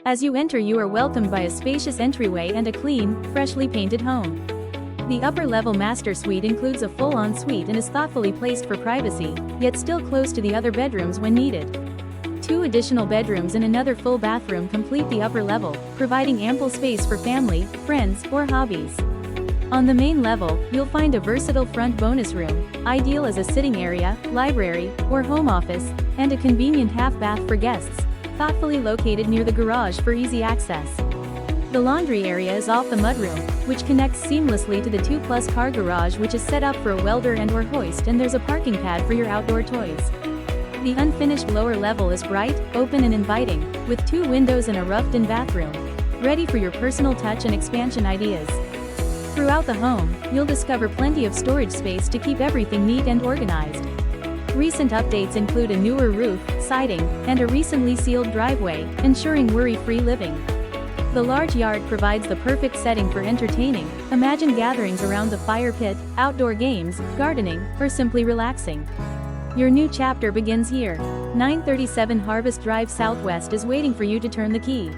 As you enter, you are welcomed by a spacious entryway and a clean, freshly painted home. The upper-level master suite includes a full ensuite and is thoughtfully placed for privacy, yet still close to the other bedrooms when needed. 2 additional bedrooms and another full bathroom complete the upper level, providing ample space for family, friends, or hobbies. On the main level, you'll find a versatile front bonus room, ideal as a sitting area, library, or home office, and a convenient half bath for guests, thoughtfully located near the garage for easy access. The laundry area is off the mudroom, which connects seamlessly to the 2+ car garage, which is set up for a welder and/or hoist, and there's a parking pad for your outdoor toys. The unfinished lower level is bright, open and inviting, with 2 windows and a roughed-in bathroom, ready for your personal touch and expansion ideas. Throughout the home, you'll discover plenty of storage space to keep everything neat and organized. Recent updates include a newer roof, siding, and a recently sealed driveway, ensuring worry-free living. The large yard provides the perfect setting for entertaining. Imagine gatherings around the fire pit, outdoor games, gardening, or simply relaxing. Your new chapter begins here. 937 Harvest Drive Southwest is waiting for you to turn the key.